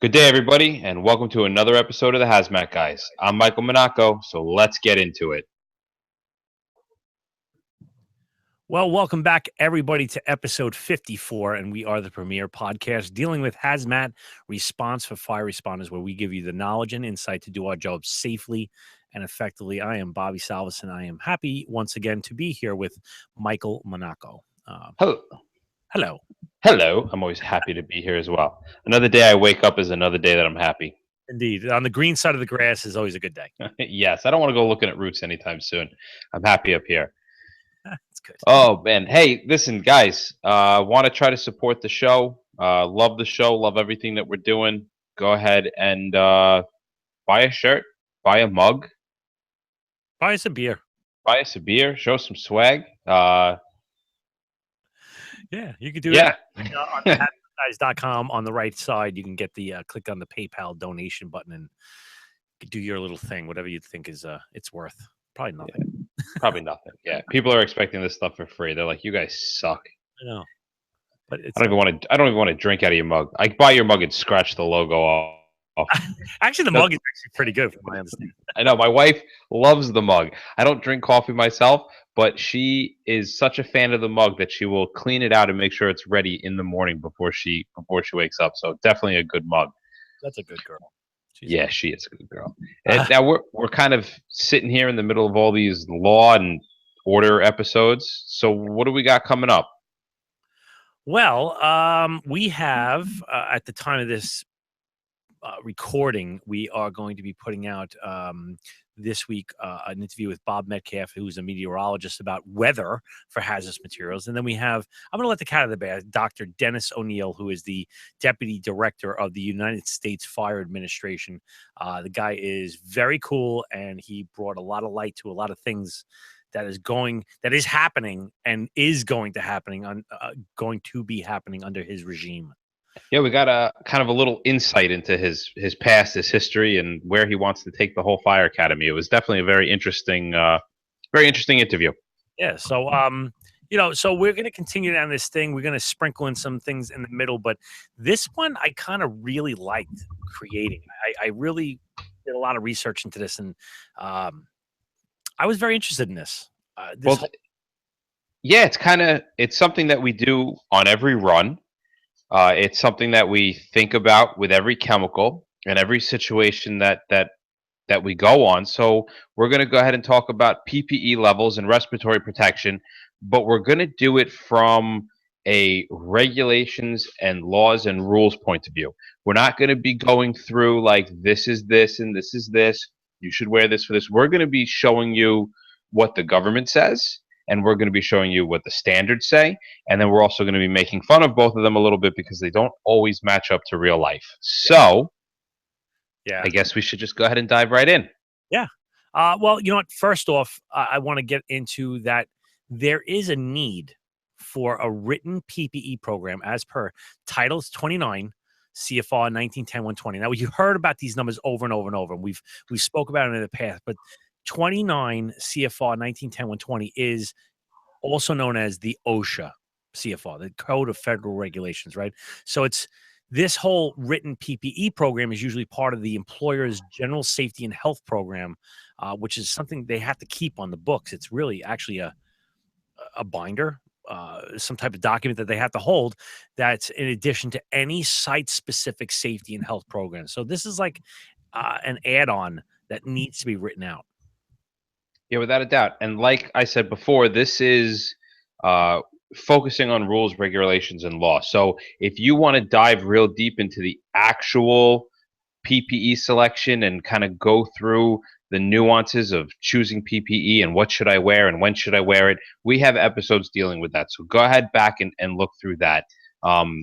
Good day, everybody, and welcome to another episode of the Haz Mat Guys. I'm Michael Monaco, so let's get into it. Well, welcome back, everybody, to episode 54, and we are the premier podcast dealing with hazmat response for fire responders, where we give you the knowledge and insight to do our jobs safely and effectively. I am Bobby Salvis, and I am happy once again to be here with Michael Monaco. Hello. Hello. Hello. I'm always happy to be here as well. Another day I wake up is another day that I'm happy. Indeed. On the green side of the grass is always a good day. Yes, I don't want to go looking at roots anytime soon. I'm happy up here. That's good. Oh, man. Hey, listen, guys, want to try to support the show. Love the show. Love everything that we're doing. Go ahead and buy a shirt, buy a mug, Buy us a beer. buy us a beer, show some swag. Yeah, you could do Yeah. that. On hazmatguys.com on the right side, you can get the click on the PayPal donation button and do your little thing, whatever you think is it's worth. Probably nothing. Probably nothing. Yeah. People are expecting this stuff for free. They're like, you guys suck. I know. But it's I don't even want to drink out of your mug. I buy your mug and scratch the logo off. actually the mug is actually pretty good from my understanding. I know my wife loves the mug. I don't drink coffee myself, but she is such a fan of the mug that she will clean it out and make sure it's ready in the morning before she wakes up. So definitely a good mug. That's a good girl. Yeah, she is a good girl. And now we're kind of sitting here in the middle of all these law and order episodes. So what do we got coming up? Well, we have at the time of this recording, we are going to be putting out this week an interview with Bob Metcalf, who's a meteorologist, about weather for hazardous materials. And then we have, I'm going to let the cat out of the bag, Dr. Dennis O'Neill, who is the Deputy Director of the United States Fire Administration. The guy is very cool, and he brought a lot of light to a lot of things that is happening and is going to be happening under his regime. Yeah, we got a kind of a little insight into his past, his history, and where he wants to take the whole fire academy. It was definitely a very interesting interview. Yeah. So, so we're going to continue down this thing. We're going to sprinkle in some things in the middle, but this one I kind of really liked creating. I really did a lot of research into this, and I was very interested in this. Yeah, it's something that we do on every run. It's something that we think about with every chemical and every situation that we go on. So we're going to go ahead and talk about PPE levels and respiratory protection, but we're going to do it from a regulations and laws and rules point of view. We're not going to be going through like this is this and this is this. You should wear this for this. We're going to be showing you what the government says, and we're going to be showing you what the standards say, and then we're also going to be making fun of both of them a little bit because they don't always match up to real life. So, yeah, I guess we should just go ahead and dive right in. Yeah. Well, you know what? First off, I want to get into that there is a need for a written PPE program as per Title 29 CFR 1910-120. Now, you heard about these numbers over and over and over, and we spoke about it in the past, but 29 CFR 1910-120 is also known as the OSHA CFR, the Code of Federal Regulations, right? So it's this whole written PPE program is usually part of the employer's general safety and health program, which is something they have to keep on the books. It's really actually a binder, some type of document that they have to hold that's in addition to any site-specific safety and health program. So this is like an add-on that needs to be written out. Yeah, without a doubt. And like I said before, this is focusing on rules, regulations, and law. So if you want to dive real deep into the actual PPE selection and kind of go through the nuances of choosing PPE and what should I wear and when should I wear it, we have episodes dealing with that. So go ahead back and look through that.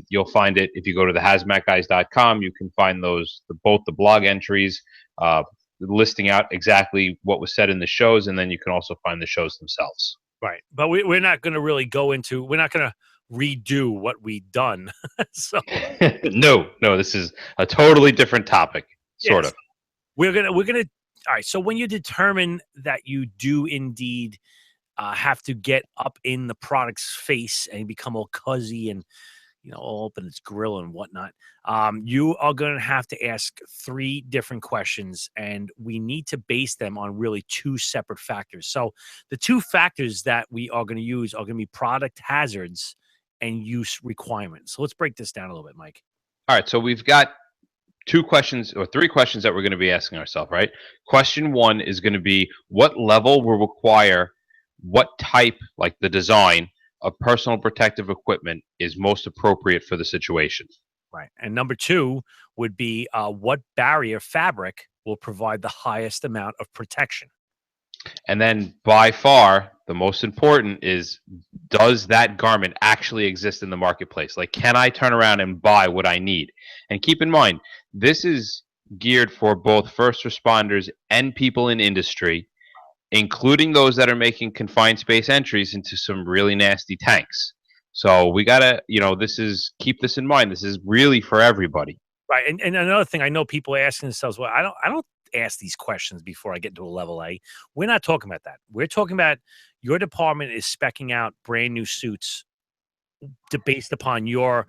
You'll find it if you go to the hazmatguys.com. You can find both the blog entries, listing out exactly what was said in the shows, and then you can also find the shows themselves. Right. But we're not going to really go into, we're not going to redo what we've done. So no, this is a totally different topic, sort of. We're going to, all right. So when you determine that you do indeed have to get up in the product's face and become all cuzzy and, all open its grill and whatnot. You are going to have to ask 3 different questions, and we need to base them on really 2 separate factors. So the 2 factors that we are going to use are going to be product hazards and use requirements. So let's break this down a little bit, Mike. All right, so we've got 2 questions or 3 questions that we're going to be asking ourselves, right? Question 1 is going to be what level will require what type, like the design of personal protective equipment is most appropriate for the situation. Right. And number 2 would be what barrier fabric will provide the highest amount of protection. And then by far, the most important is does that garment actually exist in the marketplace? Like, can I turn around and buy what I need? And keep in mind, this is geared for both first responders and people in industry, including those that are making confined space entries into some really nasty tanks. So we gotta, keep this in mind. This is really for everybody. Right. And another thing, I know people are asking themselves, well, I don't ask these questions before I get into a level A. We're not talking about that. We're talking about your department is specking out brand new suits based upon your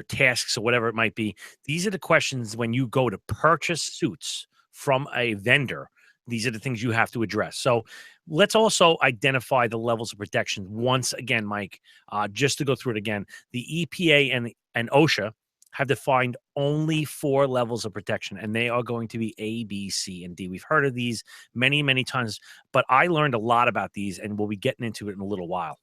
tasks or whatever it might be. These are the questions when you go to purchase suits from a vendor. These are the things you have to address. So let's also identify the levels of protection once again, Mike. Just to go through it again, the EPA and OSHA have defined only 4 levels of protection, and they are going to be A, B, C, and D. We've heard of these many, many times, but I learned a lot about these, and we'll be getting into it in a little while.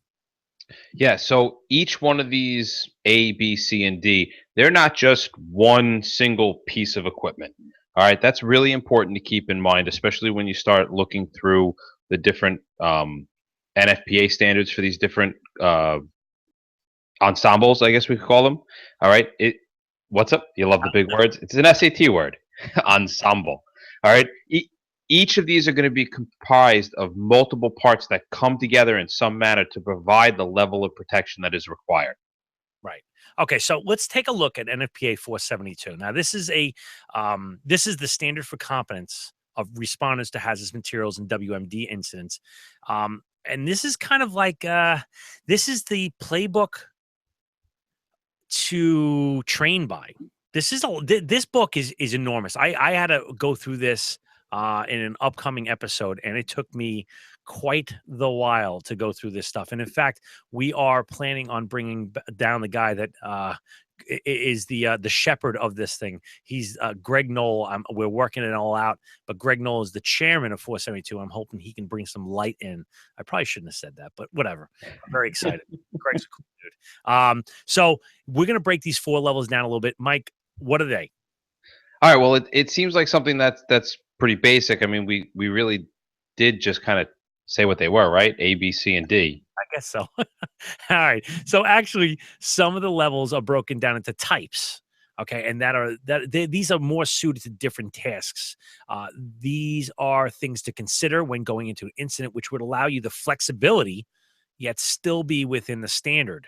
Yeah, so each one of these A, B, C, and D, they're not just one single piece of equipment. All right, that's really important to keep in mind, especially when you start looking through the different NFPA standards for these different ensembles, I guess we could call them. All right, what's up? You love the big words. It's an SAT word, ensemble. All right, each of these are going to be comprised of multiple parts that come together in some manner to provide the level of protection that is required. Right. Okay, so let's take a look at NFPA 472. Now, this is the standard for competence of responders to hazardous materials and WMD incidents. And this is kind of like this is the playbook to train by. This book is enormous. I had to go through this in an upcoming episode, and it took me quite the while to go through this stuff. And in fact, we are planning on bringing down the guy that is the shepherd of this thing. He's Greg Knoll. We're working it all out, but Greg Knoll is the chairman of 472. I'm hoping he can bring some light in. I probably shouldn't have said that, but whatever. I'm very excited. Greg's a cool dude. So we're gonna break these 4 levels down a little bit. Mike, what are they? All right. Well, it seems like something that's pretty basic. I mean, we really did just kind of say what they were, right? A, B, C, and D. I guess so. All right. So actually, some of the levels are broken down into types. Okay, and these are more suited to different tasks. These are things to consider when going into an incident, which would allow you the flexibility, yet still be within the standard.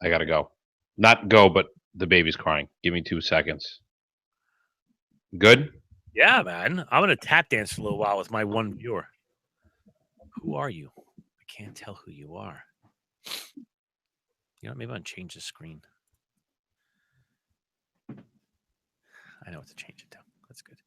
I gotta go. Not go, but the baby's crying. Give me 2 seconds. Good. Yeah, man. I'm gonna tap dance for a little while with my one viewer. Who are you? I can't tell who you are. You know, maybe I'll change the screen. I know what to change it to. That's good.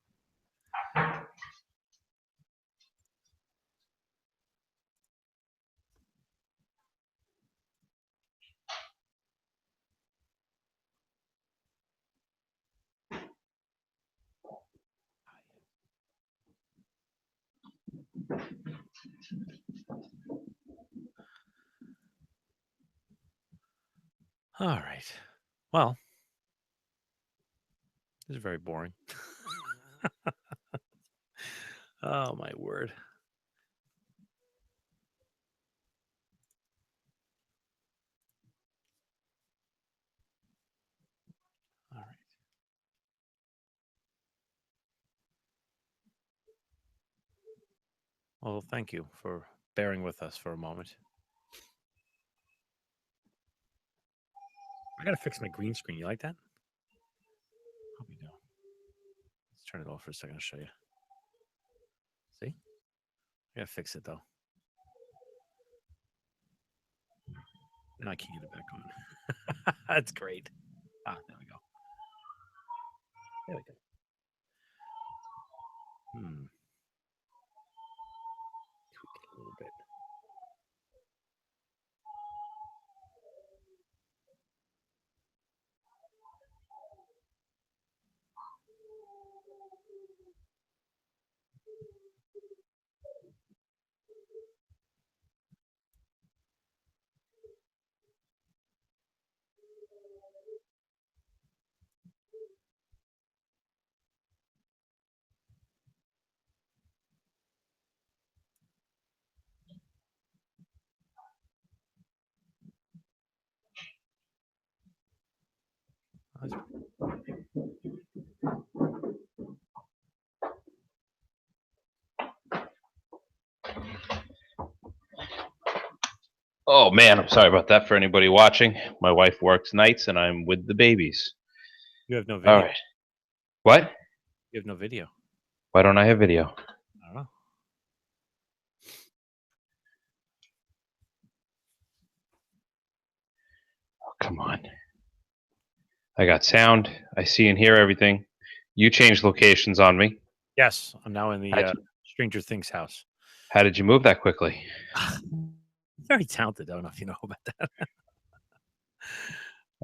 All right. Well, this is very boring. Oh, my word. All right. Well, thank you for bearing with us for a moment. I got to fix my green screen. You like that? Hope you do. Let's turn it off for a second. I'll show you. See? I got to fix it, though. Now I can't get it back on. That's great. Ah, there we go. There we go. Tweak it a little bit. Oh man, I'm sorry about that for anybody watching. My wife works nights and I'm with the babies. You have no video. All right. What? You have no video. Why don't I have video? I don't know. Oh, come on. I got sound. I see and hear everything. You changed locations on me. Yes, I'm now in the How'd Stranger Things house. How did you move that quickly? Very talented. I don't know if you know about that.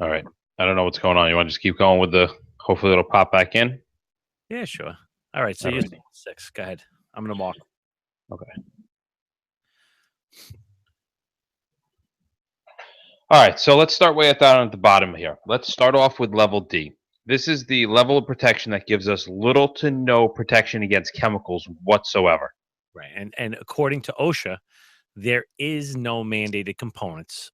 All right. I don't know what's going on. You want to just keep going with the, hopefully it'll pop back in? Yeah, sure. All right, so All you're right. 6. Go ahead. I'm going to mark. Okay. All right, so let's start way down at the bottom here. Let's start off with level D. This is the level of protection that gives us little to no protection against chemicals whatsoever. Right. And according to OSHA, there is no mandated components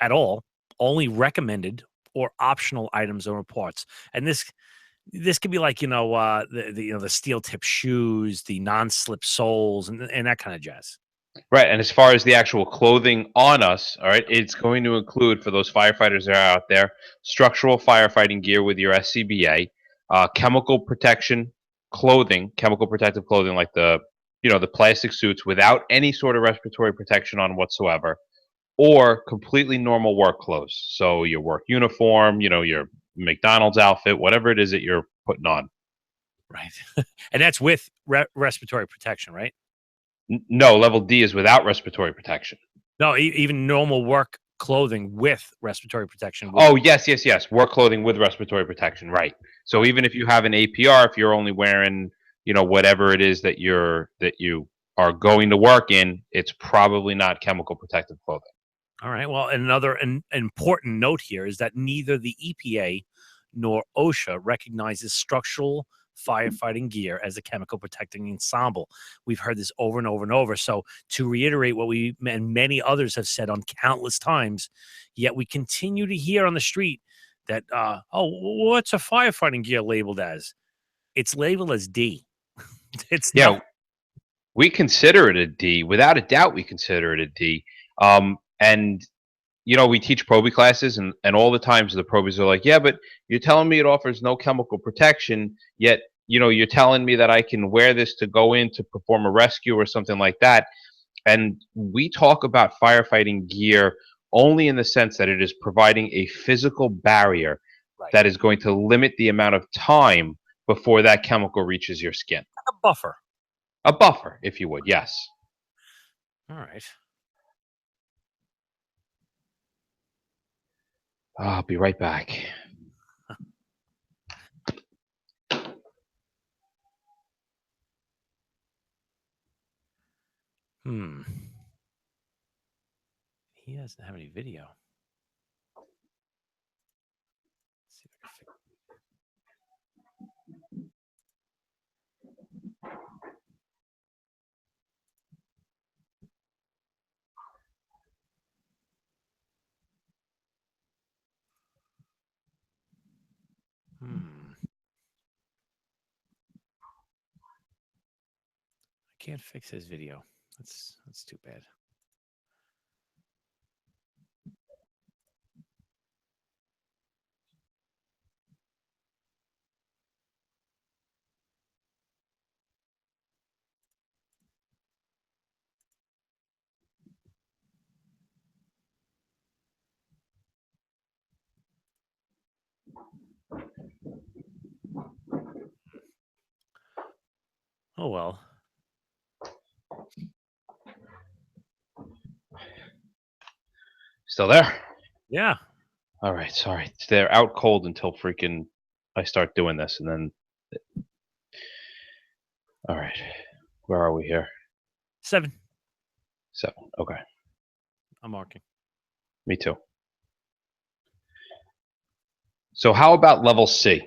at all, only recommended or optional items or parts. And this could be like, the steel tip shoes, the non-slip soles and that kind of jazz. Right, and as far as the actual clothing on us, all right, it's going to include, for those firefighters that are out there, structural firefighting gear with your SCBA, chemical protection clothing, chemical protective clothing like the plastic suits without any sort of respiratory protection on whatsoever, or completely normal work clothes. So your work uniform, your McDonald's outfit, whatever it is that you're putting on. Right. And that's with respiratory protection, right? No, level D is without respiratory protection. No, even normal work clothing with respiratory protection. Oh, yes. Work clothing with respiratory protection, right. So even if you have an APR, if you're only wearing, whatever it is that you are going to work in, it's probably not chemical protective clothing. All right. Well, another important note here is that neither the EPA nor OSHA recognizes structural firefighting gear as a chemical protecting ensemble. We've heard this over and over and over. So, to reiterate what we and many others have said on countless times, yet we continue to hear on the street that, what's a firefighting gear labeled as? It's labeled as D. It's Yeah, not. we consider it a D. Without a doubt, we consider it a D. And we teach probie classes, and all the times the probies are like, yeah, but you're telling me it offers no chemical protection, yet you're telling me that I can wear this to go in to perform a rescue or something like that. And we talk about firefighting gear only in the sense that it is providing a physical barrier Right. that is going to limit the amount of time before that chemical reaches your skin. A buffer. A buffer, if you would, yes. All right. I'll be right back. He doesn't have any video. Let's see if I can fix I can't fix his video. That's too bad. Oh, well. Still there? Yeah. All right, sorry. They're out cold until freaking I start doing this, and then. All right, where are we here? 7. 7. Okay, I'm marking. me too. So how about level C?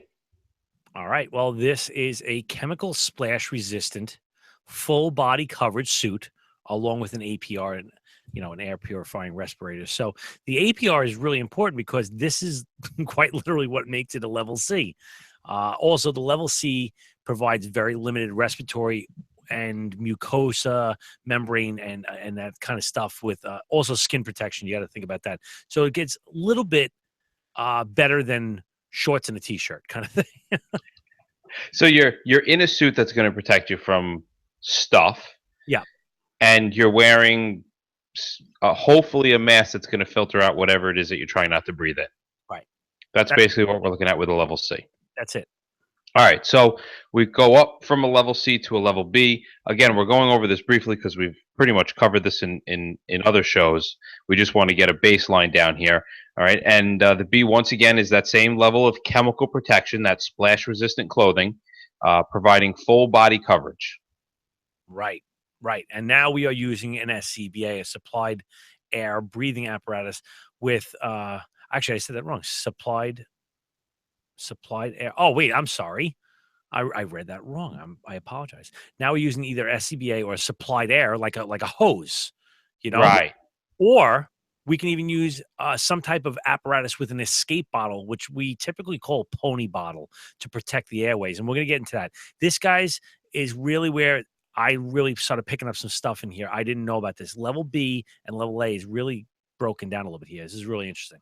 All right. Well, this is a chemical splash resistant, full body coverage suit, along with an APR and an air purifying respirator. So the APR is really important because this is quite literally what makes it a level C. Also, the level C provides very limited respiratory and mucosa membrane and that kind of stuff with also skin protection. You got to think about that. So it gets a little bit better than shorts and a t-shirt kind of thing. So you're in a suit that's going to protect you from stuff, Yeah. and you're wearing hopefully a mask that's going to filter out whatever it is that you're trying not to breathe in. Right. That's basically what we're looking at with a level C. That's it. All right, so we go up from a level C to a level B. Again, we're going over this briefly because we've pretty much covered this in other shows. We just want to get a baseline down here. All right, and the B, once again, is that same level of chemical protection, that splash-resistant clothing, providing full body coverage. Right. Right. And now we are using an SCBA, a supplied air breathing apparatus with actually I said that wrong. Supplied air. Oh, wait, I'm sorry. I read that wrong. I apologize. Now we're using either SCBA or supplied air like a hose, you know? Right. Or we can even use some type of apparatus with an escape bottle, which we typically call pony bottle, to protect the airways. And we're going to get into that. This, guys, is really where I really started picking up some stuff in here. I didn't know about this. Level B and level A is really broken down a little bit here. This is really interesting.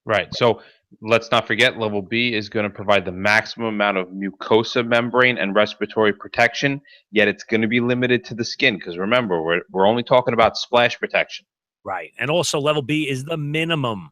Right. So let's not forget level B is going to provide the maximum amount of mucosa membrane and respiratory protection, yet it's going to be limited to the skin because remember, we're only talking about splash protection. Right. And also level B is the minimum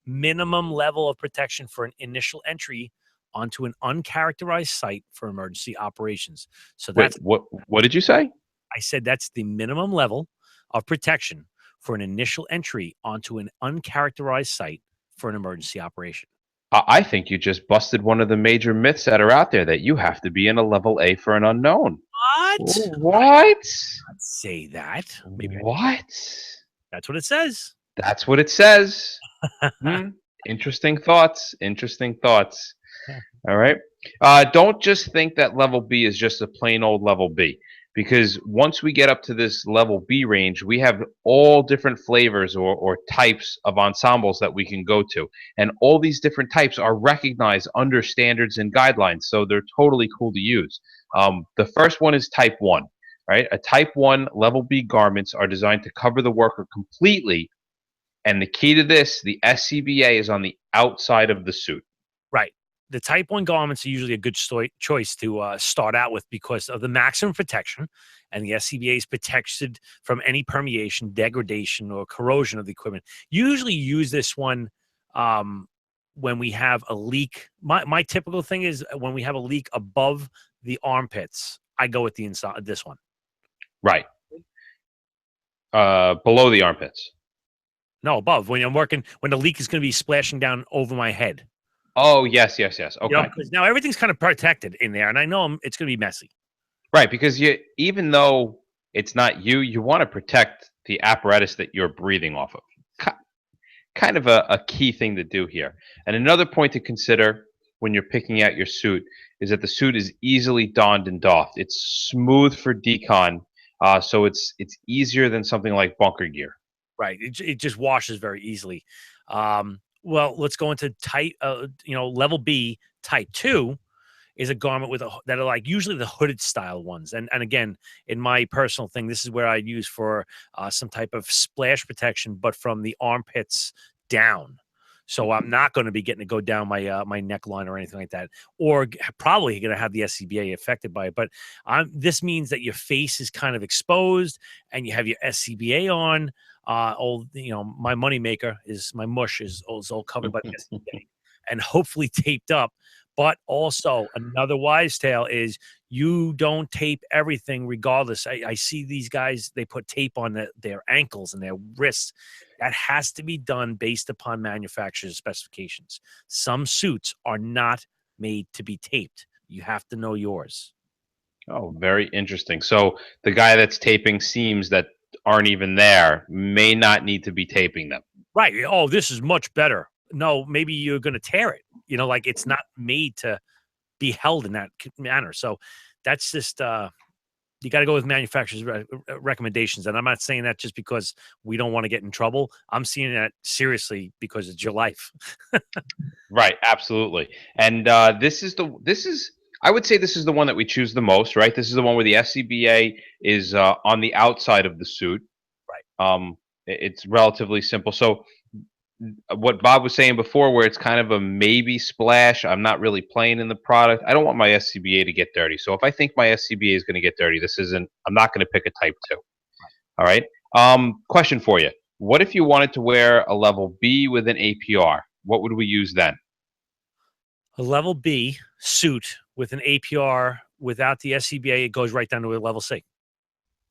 level of protection for an initial entry onto an uncharacterized site for emergency operations. So Wait, that's what did you say? I said that's the minimum level of protection for an initial entry onto an uncharacterized site for an emergency operation. I think you just busted one of the major myths that are out there that you have to be in a level A for an unknown. What? What? I'd say that. Maybe What? that's what it says. That's what it says. Hmm. Interesting thoughts. Interesting thoughts. All right. Don't just think that level B is just a plain old level B, because once we get up to this level B range, we have all different flavors or types of ensembles that we can go to. And all these different types are recognized under standards and guidelines. So they're totally cool to use. The first one is type 1, right? A type 1 level B garments are designed to cover the worker completely. And the key to this, the SCBA is on the outside of the suit. Right. The type 1 garments are usually a good choice to start out with because of the maximum protection, and the SCBA is protected from any permeation, degradation, or corrosion of the equipment. Usually use this one when we have a leak. My typical thing is when we have a leak above the armpits, I go with this one. Right. Below the armpits. No, above. When I'm working, when the leak is going to be splashing down over my head. Oh, yes. Okay. Because now everything's kind of protected in there, and I know it's going to be messy. Right, because even though it's not you, you want to protect the apparatus that you're breathing off of. Kind of a key thing to do here. And another point to consider when you're picking out your suit is that the suit is easily donned and doffed. It's smooth for decon, so it's easier than something like bunker gear. Right. It just washes very easily. Well, let's go into level B. Type 2 is a garment that are like usually the hooded style ones. And again, in my personal thing, this is where I use for some type of splash protection, but from the armpits down. So I'm not going to be getting to go down my neckline or anything like that, or probably going to have the SCBA affected by it. But this means that your face is kind of exposed and you have your SCBA on. My moneymaker is my mush is all covered by the SCBA and hopefully taped up. But also another wise tale is you don't tape everything regardless. I see these guys, they put tape on their ankles and their wrists. That has to be done based upon manufacturer's specifications. Some suits are not made to be taped. You have to know yours. Oh, very interesting. So the guy that's taping seams that aren't even there may not need to be taping them. Right. Oh, this is much better. No, maybe you're going to tear it. Like it's not made to be held in that manner. So that's just you got to go with manufacturers' recommendations. And I'm not saying that just because we don't want to get in trouble. I'm seeing that seriously because it's your life. Right, absolutely. And I would say this is the one that we choose the most, right? This is the one where the SCBA is on the outside of the suit. Right. It's relatively simple. So what Bob was saying before, where it's kind of a maybe splash, I'm not really playing in the product. I don't want my SCBA to get dirty. So if I think my SCBA is going to get dirty, I'm not going to pick a type 2. All right. Question for you. What if you wanted to wear a level B with an APR? What would we use then? A level B suit with an APR without the SCBA, it goes right down to a level C.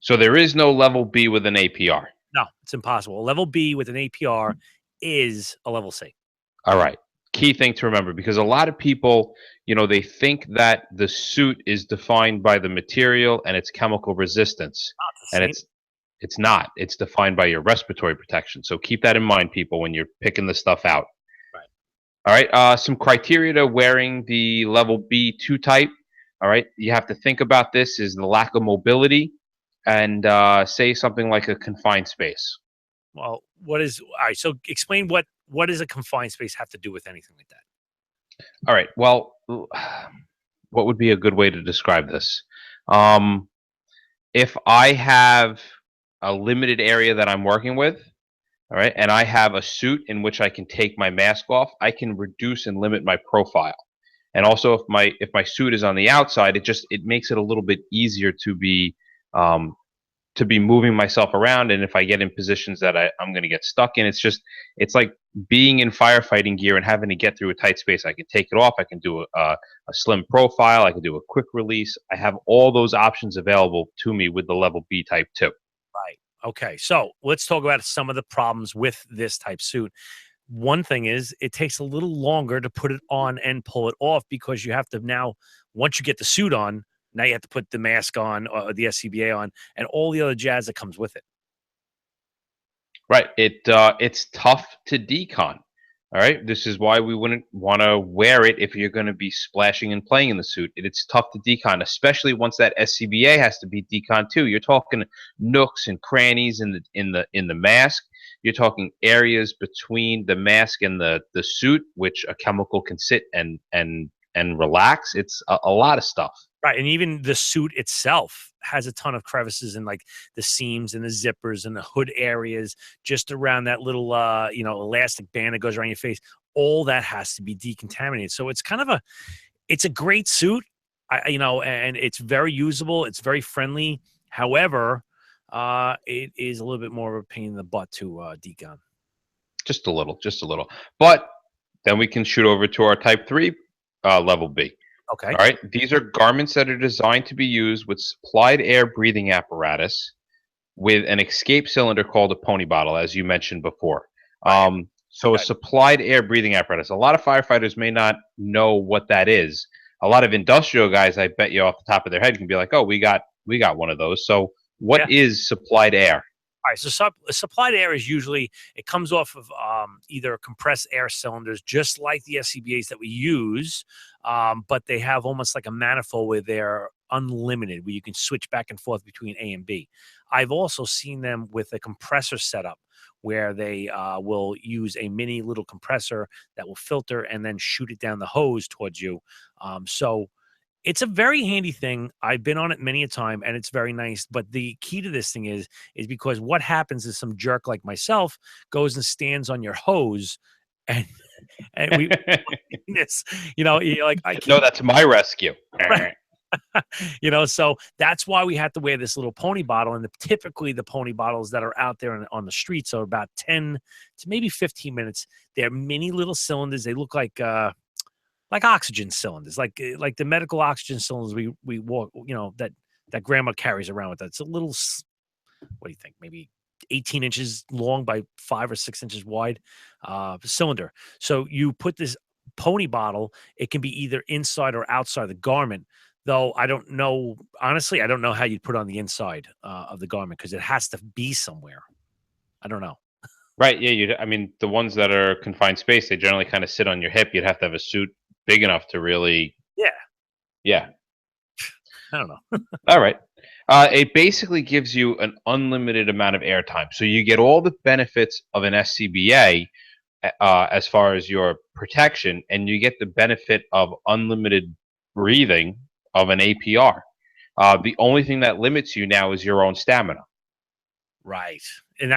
So there is no level B with an APR. No, it's impossible. A level B with an APR is a level C. All right. Key thing to remember, because a lot of people, they think that the suit is defined by the material and its chemical resistance, and it's not. It's defined by your respiratory protection. So keep that in mind, people, when you're picking the stuff out. Right. All right. Some criteria to wearing the level B2 type. All right. You have to think about this is the lack of mobility, and say something like a confined space. Well, all right? So explain what does a confined space have to do with anything like that? All right. Well, what would be a good way to describe this? Um, if I have a limited area that I'm working with, all right, and I have a suit in which I can take my mask off, I can reduce and limit my profile. And also, if my suit is on the outside, it makes it a little bit easier um, to be moving myself around. And if I get in positions that I'm going to get stuck in, it's like being in firefighting gear and having to get through a tight space. I can take it off. I can do a slim profile. I can do a quick release. I have all those options available to me with the level B type 2. Right. Okay. So let's talk about some of the problems with this type suit. One thing is it takes a little longer to put it on and pull it off because you have to now, once you get the suit on, now you have to put the mask on or the SCBA on and all the other jazz that comes with it. Right. It's tough to decon. All right. This is why we wouldn't want to wear it if you're going to be splashing and playing in the suit. It's tough to decon, especially once that SCBA has to be decon too. You're talking nooks and crannies in the mask. You're talking areas between the mask and the suit, which a chemical can sit and relax. It's a lot of stuff. Right. And even the suit itself has a ton of crevices and like the seams and the zippers and the hood areas just around that little, elastic band that goes around your face. All that has to be decontaminated. So it's kind of it's a great suit, and it's very usable. It's very friendly. However, it is a little bit more of a pain in the butt to decon. Just a little. But then we can shoot over to our type 3 level B. Okay. All right. These are garments that are designed to be used with supplied air breathing apparatus with an escape cylinder called a pony bottle, as you mentioned before. So a supplied air breathing apparatus. A lot of firefighters may not know what that is. A lot of industrial guys, I bet you off the top of their head, can be like, "Oh, we got one of those." So what is supplied air? All right, so supplied air is usually, it comes off of either compressed air cylinders, just like the SCBAs that we use, but they have almost like a manifold where they're unlimited, where you can switch back and forth between A and B. I've also seen them with a compressor setup where they will use a mini little compressor that will filter and then shoot it down the hose towards you. So it's a very handy thing. I've been on it many a time, and it's very nice. But the key to this thing is because what happens is some jerk like myself goes and stands on your hose, and we this, you're like, I can't. No, that's my rescue. Right. So that's why we have to wear this little pony bottle. And typically the pony bottles that are out there on the streets are about 10 to maybe 15 minutes. They're mini little cylinders. They look like like oxygen cylinders, like the medical oxygen cylinders we walk, that grandma carries around with us. It's a little, what do you think? Maybe 18 inches long by 5 or 6 inches wide cylinder. So you put this pony bottle, it can be either inside or outside the garment. Though I don't know, honestly, I don't know how you'd put it on the inside of the garment because it has to be somewhere. I don't know. Right, yeah, I mean, the ones that are confined space, they generally kinda sit on your hip. You'd have to have a suit big enough to really. Yeah, Yeah. I don't know. Alright. It basically gives you an unlimited amount of airtime. So you get all the benefits of an SCBA, as far as your protection, and you get the benefit of unlimited breathing of an APR. The only thing that limits you now is your own stamina. Right. And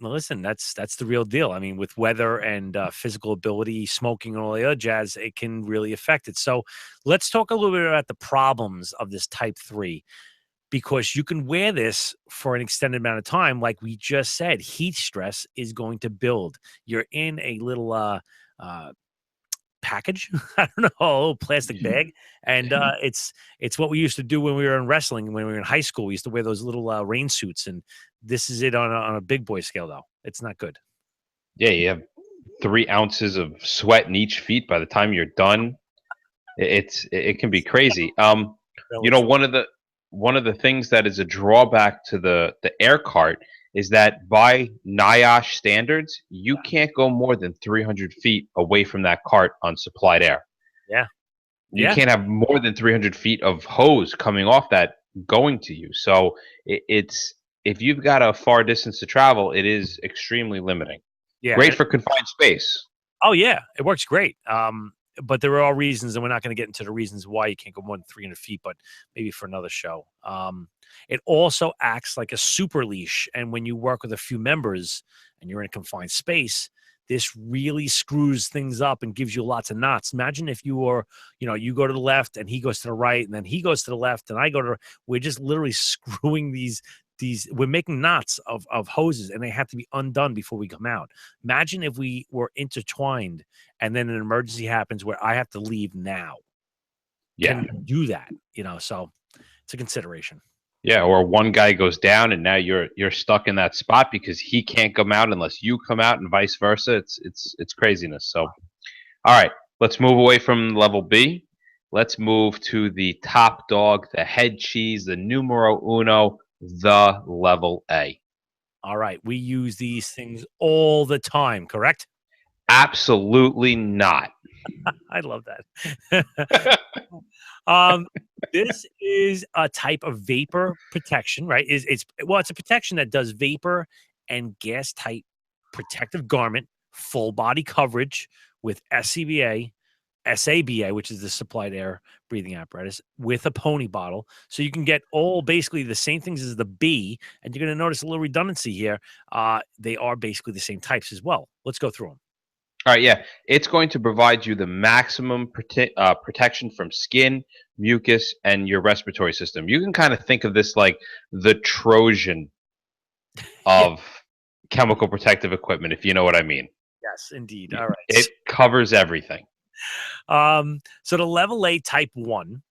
well, listen, that's the real deal. I mean, with weather and physical ability, smoking, and all the other jazz, it can really affect it. So let's talk a little bit about the problems of this type 3, because you can wear this for an extended amount of time. Like we just said, heat stress is going to build. You're in a little package. I don't know, a little plastic bag. And it's what we used to do when we were in wrestling, when we were in high school. We used to wear those little rain suits, and this is it on a big boy scale, though. It's not good. Yeah, you have 3 ounces of sweat in each feet by the time you're done. It can be crazy. You know, one of the things that is a drawback to the air cart is that by NIOSH standards, you can't go more than 300 feet away from that cart on supplied air. Yeah. You Yeah. can't have more than 300 feet of hose coming off that going to you. So it's if you've got a far distance to travel, it is extremely limiting. Yeah. Great for confined space. Oh, yeah, it works great. But there are all reasons, and we're not going to get into the reasons why you can't go more than 300 feet, but maybe for another show. It also acts like a super leash, and when you work with a few members and you're in a confined space, this really screws things up and gives you lots of knots. Imagine if you were, you go to the left and he goes to the right, and then he goes to the left and I go to. We're just literally screwing these. We're making knots of hoses, and they have to be undone before we come out. Imagine if we were intertwined and then an emergency happens where I have to leave now. Yeah. Can you do that? So it's a consideration. Yeah, or one guy goes down and now you're stuck in that spot because he can't come out unless you come out and vice versa. It's craziness. So, all right, let's move away from level B. Let's move to the top dog, the head cheese, the numero uno, the level A. All right. We use these things all the time, correct? Absolutely not. I love that. This is a type of vapor protection, right? It's a protection that does vapor and gas type protective garment, full body coverage with SCBA, SABA, which is the supplied air breathing apparatus, with a pony bottle. So you can get all basically the same things as the B, and you're going to notice a little redundancy here. They are basically the same types as well. Let's go through them. All right, yeah. It's going to provide you the maximum protection from skin, mucus, and your respiratory system. You can kind of think of this like the Trojan Yeah. of chemical protective equipment, if you know what I mean. Yes, indeed. All right. It covers everything. So the level A type 1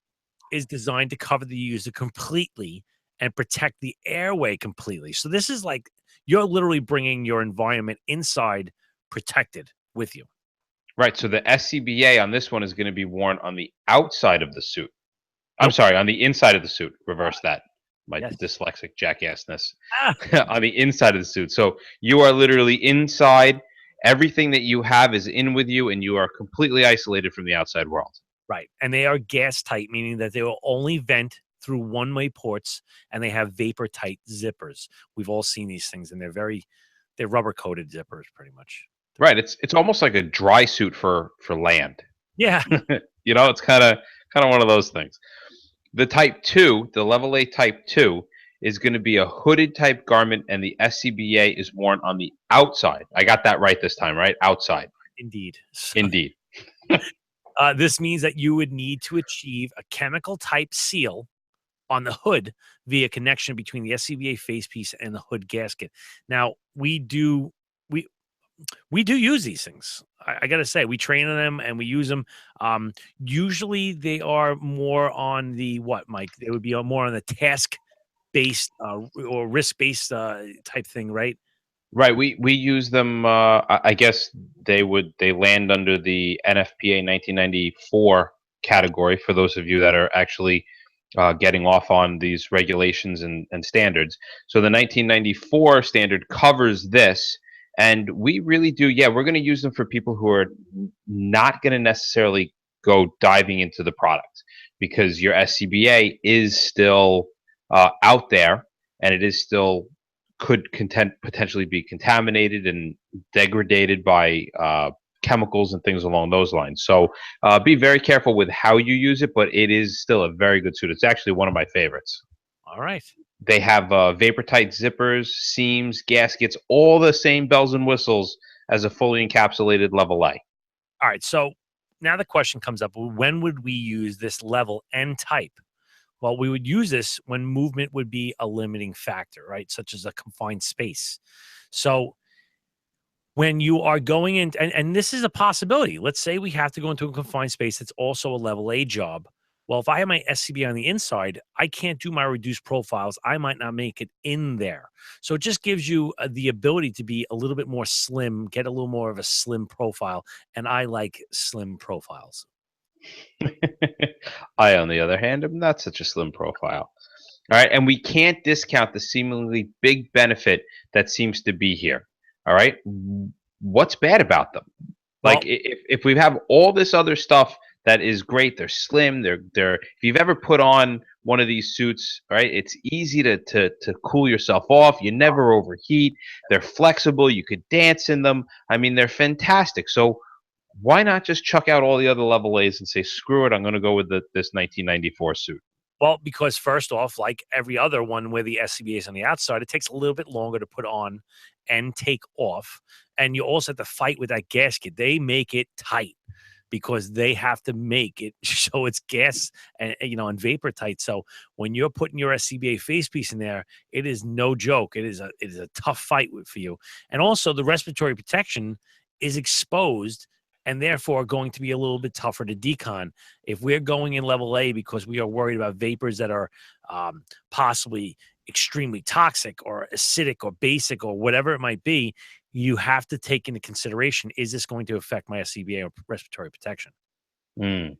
is designed to cover the user completely and protect the airway completely. So this is like you're literally bringing your environment inside protected with you. Right. So the SCBA on this one is going to be worn on the outside of the suit. I'm Nope. sorry, on the inside of the suit. Reverse that. My Yes. dyslexic jackassness. Ah, On the inside of the suit. So you are literally inside. Everything that you have is in with you, and you are completely isolated from the outside world. right. And they are gas tight, meaning that they will only vent through one-way ports, and they have vapor tight zippers. We've all seen these things, and they're rubber coated zippers pretty much. Right. It's almost like a dry suit for land. Yeah. It's kind of one of those things. The type 2, the level A type 2, is going to be a hooded type garment, and the SCBA is worn on the outside. I got that right this time, right? Outside. Indeed. So, Indeed. this means that you would need to achieve a chemical type seal on the hood via connection between the SCBA facepiece and the hood gasket. Now, we We do use these things. I got to say, we train on them and we use them. Usually, they are more on the what, Mike? They would be more on the task based or risk based type thing, right? Right. We use them. I guess they land under the NFPA 1994 category for those of you that are actually getting off on these regulations and standards. So the 1994 standard covers this, and we really do. Yeah, we're going to use them for people who are not going to necessarily go diving into the product because your SCBA is still out there, and it is still potentially be contaminated and degraded by chemicals and things along those lines. So be very careful with how you use it, but it is still a very good suit. It's actually one of my favorites. All right. They have vapor tight zippers, seams, gaskets, all the same bells and whistles as a fully encapsulated level A. All right. So now the question comes up: when would we use this level N type? Well, we would use this when movement would be a limiting factor, right? Such as a confined space. So when you are going in, and this is a possibility. Let's say we have to go into a confined space that's also a level A job. Well, if I have my SCBA on the inside, I can't do my reduced profiles. I might not make it in there. So it just gives you the ability to be a little bit more slim, get a little more of a slim profile. And I like slim profiles. I, on the other hand, am not such a slim profile. All right. And we can't discount the seemingly big benefit that seems to be here. All right. What's bad about them? Well, Like if we have all this other stuff that is great, they're slim, they're if you've ever put on one of these suits, right? It's easy to cool yourself off. You never overheat. They're flexible. You could dance in them. I mean, they're fantastic. So why not just chuck out all the other level A's and say, screw it, I'm going to go with this 1994 suit? Well, because first off, like every other one where the SCBA is on the outside, it takes a little bit longer to put on and take off. And you also have to fight with that gasket. They make it tight because they have to make it so it's gas and vapor tight. So when you're putting your SCBA face piece in there, it is no joke. It is a tough fight for you. And also the respiratory protection is exposed and therefore going to be a little bit tougher to decon. If we're going in level A because we are worried about vapors that are possibly extremely toxic or acidic or basic or whatever it might be, you have to take into consideration, is this going to affect my SCBA or respiratory protection? Mm.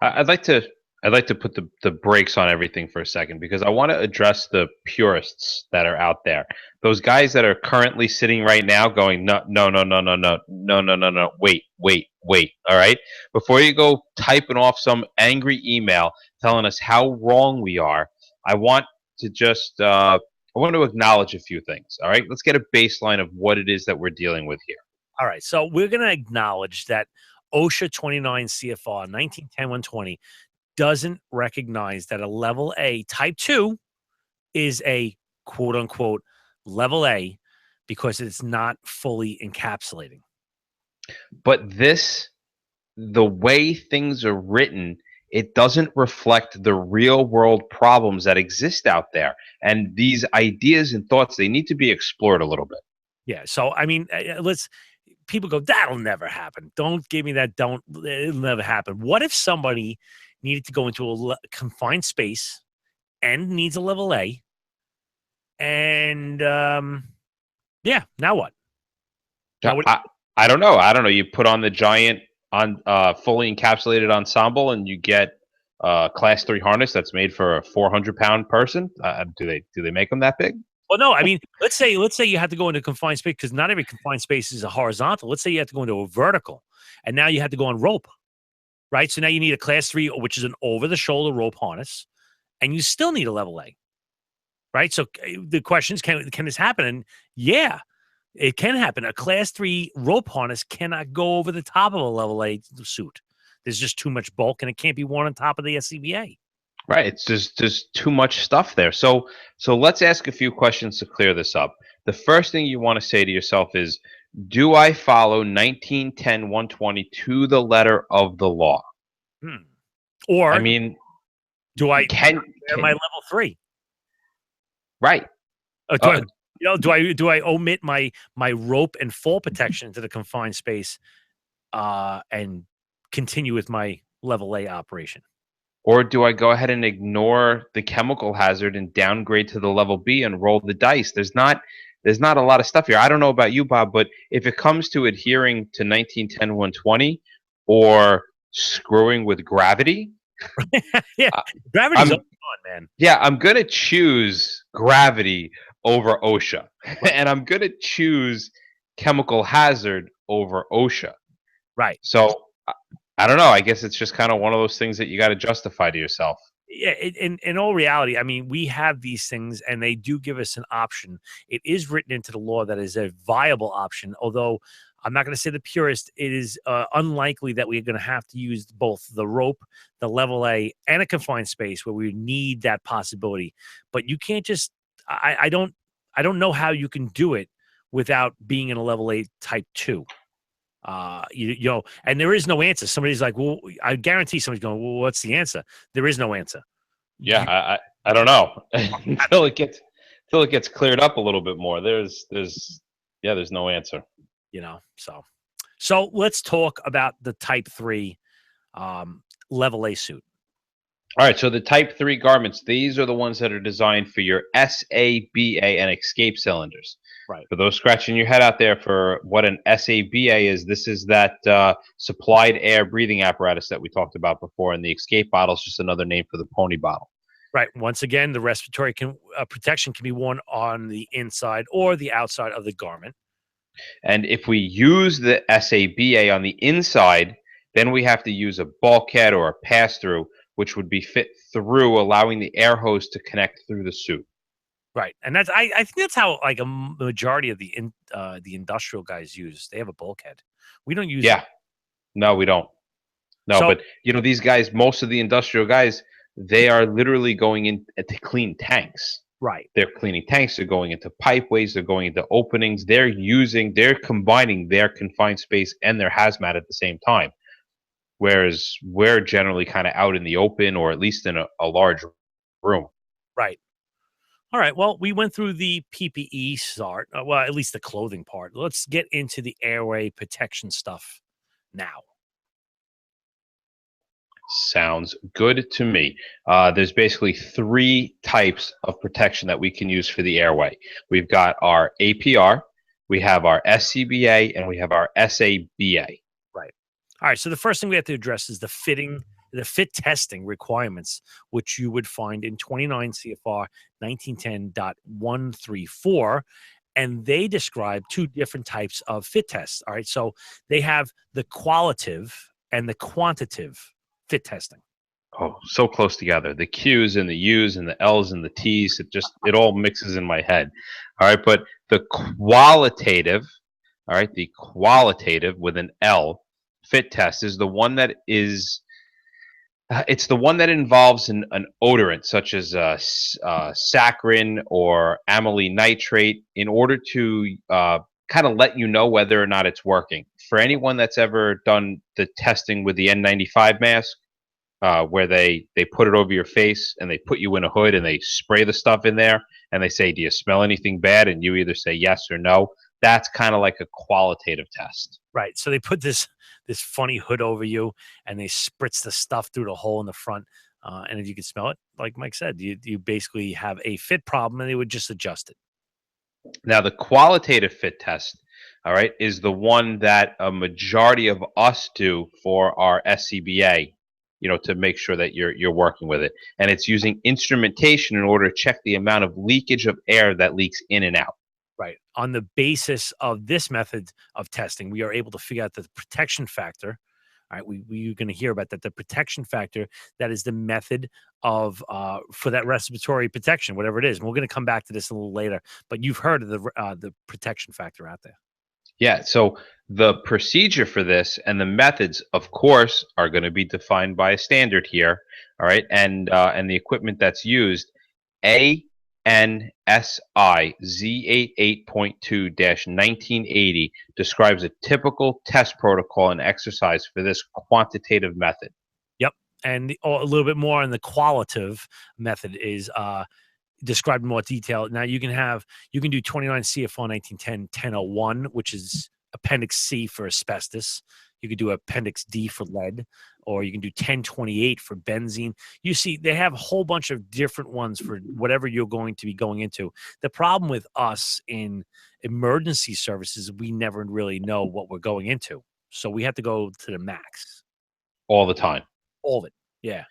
I'd like to put the brakes on everything for a second because I want to address the purists that are out there. Those guys that are currently sitting right now going, no, no, no, no, no, no, no, no, no, no, wait, wait, wait. All right. Before you go typing off some angry email telling us how wrong we are, I want to just I want to acknowledge a few things. All right. Let's get a baseline of what it is that we're dealing with here. All right. So we're going to acknowledge that OSHA 29 CFR 1910-120 doesn't recognize that a level A type 2 is a quote unquote level A because it's not fully encapsulating. But the way things are written, it doesn't reflect the real world problems that exist out there. And these ideas and thoughts, they need to be explored a little bit. Yeah. So, I mean, people go, that'll never happen. Don't give me that. It'll never happen. What if somebody needed to go into a confined space and needs a level A? And yeah, now what? I don't know. I don't know. You put on the giant on fully encapsulated ensemble, and you get class 3 harness that's made for a 400-pound person. Do they make them that big? Well, no. I mean, let's say you have to go into confined space because not every confined space is a horizontal. Let's say you have to go into a vertical, and now you have to go on rope, right? So now you need a class 3, which is an over-the-shoulder rope harness, and you still need a level A, right? So the question is, can this happen? And yeah, it can happen. A class 3 rope harness cannot go over the top of a level A suit. There's just too much bulk, and it can't be worn on top of the SCBA. Right. It's just too much stuff there. So let's ask a few questions to clear this up. The first thing you want to say to yourself is, do I follow 1910-120 to the letter of the law? Or I mean, do I can my level 3? Right. Do I omit my rope and fall protection into the confined space and continue with my level A operation? Or do I go ahead and ignore the chemical hazard and downgrade to the level B and roll the dice? There's not a lot of stuff here. I don't know about you, Bob, but if it comes to adhering to 1910-120 or screwing with gravity, Yeah, I- gravity's I'm always on, man. yeah, I'm gonna choose gravity over OSHA, Right, and I'm gonna choose chemical hazard over OSHA. right. So I don't know. I guess it's just kind of one of those things that you got to justify to yourself. Yeah, in all reality, I mean, we have these things, and they do give us an option. It is written into the law that is a viable option, although I'm not going to say the purest. It is unlikely that we're going to have to use both the rope, the level A, and a confined space where we need that possibility. But you can't just. I don't know how you can do it without being in a level A type 2. And there is no answer. Somebody's like, well, I guarantee somebody's going, well, what's the answer? There is no answer. Yeah, You I don't know until it gets cleared up a little bit more. There's no answer. so let's talk about the type 3 level A suit. All right, so the Type 3 garments, these are the ones that are designed for your SABA and escape cylinders. Right. For those scratching your head out there for what an SABA is, this is that supplied air breathing apparatus that we talked about before, and the escape bottle is just another name for the pony bottle. Right. Once again, the respiratory protection can be worn on the inside or the outside of the garment. And if we use the SABA on the inside, then we have to use a bulkhead or a pass-through, which would be fit through, allowing the air hose to connect through the suit. Right. And I think that's how like a majority of the industrial guys use. They have a bulkhead. We don't use Yeah, it. no, we don't. No, So but these guys, most of the industrial guys, they are literally going in to clean tanks. right. They're cleaning tanks. They're going into pipeways. They're going into openings. They're combining their confined space and their hazmat at the same time. Whereas we're generally kind of out in the open or at least in a large room. Right. All right. Well, we went through the PPE start. Well, at least the clothing part. Let's get into the airway protection stuff now. Sounds good to me. There's basically three types of protection that we can use for the airway. We've got our APR, we have our SCBA, and we have our SABA. Right. All right. So the first thing we have to address is the fit testing requirements, which you would find in 29 CFR 1910.134. And they describe two different types of fit tests. All right. So they have the qualitative and the quantitative fit testing. Oh, so close together. The Q's and the U's and the L's and the T's, it all mixes in my head. All right, but the qualitative, all right, the qualitative with an L fit test is the one that is it's the one that involves an odorant such as saccharin or amyl nitrate in order to kind of let you know whether or not it's working. For anyone that's ever done the testing with the N95 mask, where they put it over your face and they put you in a hood and they spray the stuff in there and they say, "Do you smell anything bad?" And you either say yes or no. That's kind of like a qualitative test. Right. So they put this funny hood over you and they spritz the stuff through the hole in the front. And if you can smell it, like Mike said, you basically have a fit problem and they would just adjust it. Now, the qualitative fit test, all right, is the one that a majority of us do for our SCBA, to make sure that you're working with it. And it's using instrumentation in order to check the amount of leakage of air that leaks in and out. Right. On the basis of this method of testing, we are able to figure out the protection factor. All right, we're going to hear about that. The protection factor, that is the method of for that respiratory protection, whatever it is. And we're going to come back to this a little later. But you've heard of the protection factor out there. Yeah, so the procedure for this and the methods, of course, are going to be defined by a standard here. All right, and the equipment that's used, ANSI Z88.2-1980 describes a typical test protocol and exercise for this quantitative method. Yep. And a little bit more on the qualitative method is described in more detail. Now you can do 29 CFR 1910 1001, which is Appendix C for asbestos. You could do Appendix D for lead, or you can do 1028 for benzene. You see, they have a whole bunch of different ones for whatever you're going to be going into. The problem with us in emergency services, we never really know what we're going into. So we have to go to the max. all the time. All of it. Yeah.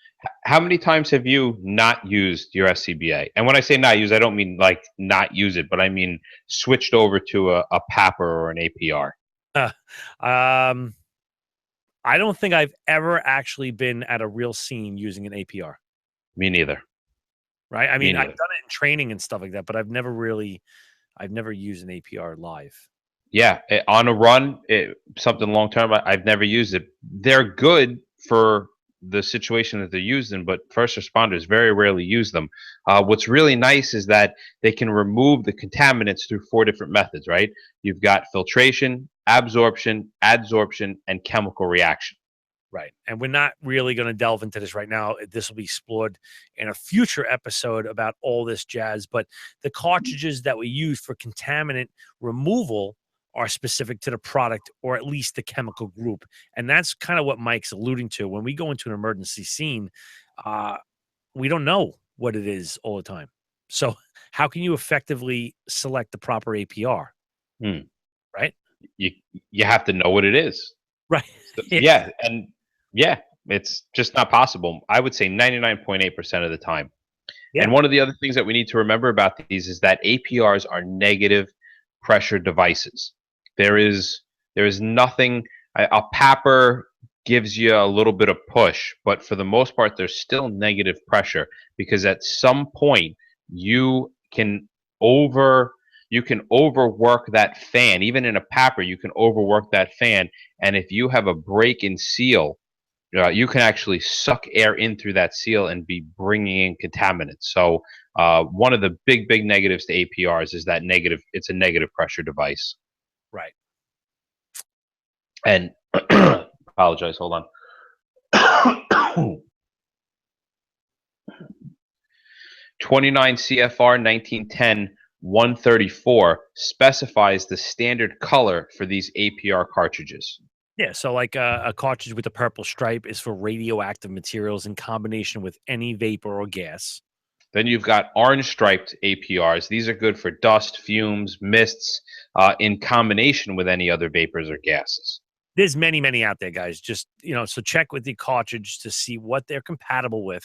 How many times have you not used your SCBA? And when I say not use, I don't mean like not use it, but I mean switched over to a PAPR or an APR. Um, I don't think I've ever actually been at a real scene using an APR. Me neither. Right? I Me mean, I've neither. done it in training and stuff like that, but I've never used an APR live. Yeah, on a run, something long term. I've never used it. They're good for the situation that they're used in, but first responders very rarely use them. What's really nice is that they can remove the contaminants through 4 different methods, right? You've got filtration, absorption, adsorption, and chemical reaction. Right. And we're not really going to delve into this right now. This will be explored in a future episode about all this jazz. But the cartridges that we use for contaminant removal are specific to the product, or at least the chemical group. And that's kind of what Mike's alluding to. When we go into an emergency scene, we don't know what it is all the time. So how can you effectively select the proper APR? Hmm. Right? You have to know what it is. Right. So, yeah, it's just not possible. I would say 99.8% of the time. Yeah. And one of the other things that we need to remember about these is that APRs are negative pressure devices. There is nothing. A PAPR gives you a little bit of push, but for the most part, there's still negative pressure, because at some point you can overwork that fan. Even in a PAPR, you can overwork that fan, and if you have a break in seal, you can actually suck air in through that seal and be bringing in contaminants. So one of the big negatives to APRs is that it's a negative pressure device. Right. And apologize, hold on. 29 CFR 1910 134 specifies the standard color for these APR cartridges. Yeah, so like a cartridge with a purple stripe is for radioactive materials in combination with any vapor or gas. Then you've got orange striped APRs. These are good for dust, fumes, mists, in combination with any other vapors or gases. There's many out there, guys. Just, so check with the cartridge to see what they're compatible with.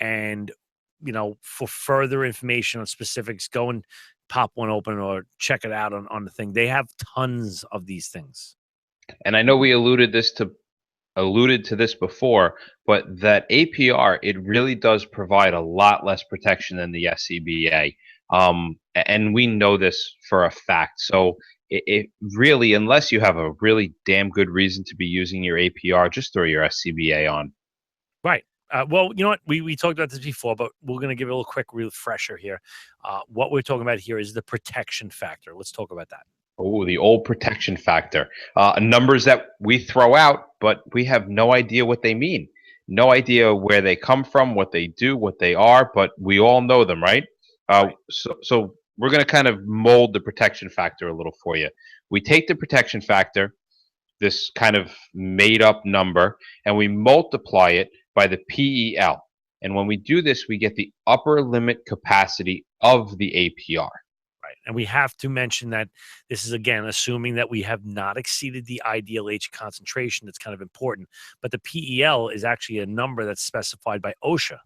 And, for further information on specifics, go and pop one open or check it out on the thing. They have tons of these things. And I know we alluded to this before, but that APR, it really does provide a lot less protection than the SCBA. And we know this for a fact. So it really, unless you have a really damn good reason to be using your APR, just throw your SCBA on. Right. Well, you know what? We talked about this before, but we're going to give it a little quick refresher here. What we're talking about here is the protection factor. Let's talk about that. Oh, the old protection factor. Numbers that we throw out, but we have no idea what they mean. No idea where they come from, what they do, what they are, but we all know them, right? Right. So we're going to kind of mold the protection factor a little for you. We take the protection factor, this kind of made up number, and we multiply it by the PEL. And when we do this, we get the upper limit capacity of the APR. Right. And we have to mention that this is, again, assuming that we have not exceeded the ideal H concentration. That's kind of important. But the PEL is actually a number that's specified by OSHA.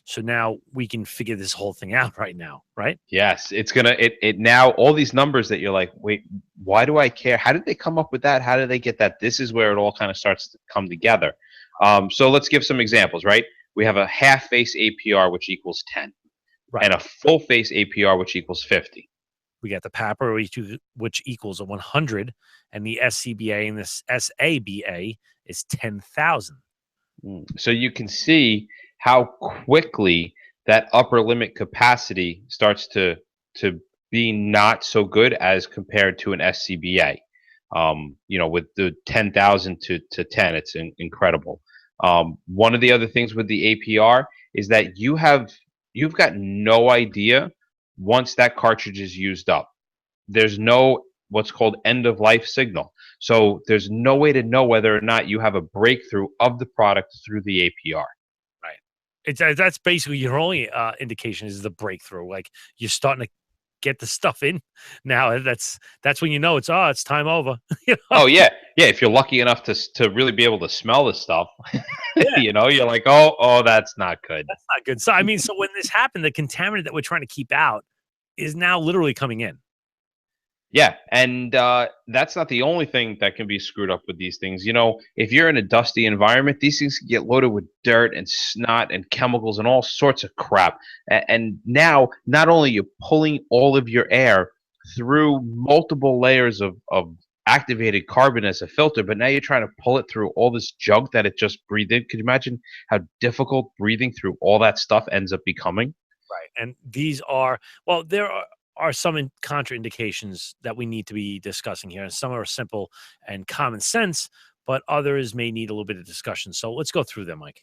So now we can figure this whole thing out right now, right? Yes, it's gonna it now, all these numbers that you're like, wait, why do I care? How did they come up with that? How did they get that? This is where it all kind of starts to come together. So let's give some examples, right? We have a half face APR, which equals 10, Right. and a full face APR, which equals 50. We got the PAPR, which equals a 100, and the SCBA and this SABA is 10,000. So you can see how quickly that upper limit capacity starts to be not so good as compared to an SCBA. With the 10,000 to 10, it's incredible. One of the other things with the APR is that you have you've got no idea once that cartridge is used up. There's no what's called end of life signal. So there's no way to know whether or not you have a breakthrough of the product through the APR. Right. That's basically your only indication is the breakthrough. Like you're starting to get the stuff in now. That's when you know it's time over. You know? Oh yeah, yeah. If you're lucky enough to really be able to smell the stuff, Yeah, you're like, oh, that's not good. that's not good. So I mean, so when this happened, the contaminant that we're trying to keep out is now literally coming in. Yeah, and that's not the only thing that can be screwed up with these things. If you're in a dusty environment, these things can get loaded with dirt and snot and chemicals and all sorts of crap. And now, not only you're pulling all of your air through multiple layers of activated carbon as a filter, but now you're trying to pull it through all this junk that it just breathed in. Could you imagine how difficult breathing through all that stuff ends up becoming? Right. And these are, well, there are some contraindications that we need to be discussing here. And some are simple and common sense, but others may need a little bit of discussion. So let's go through them, Mike.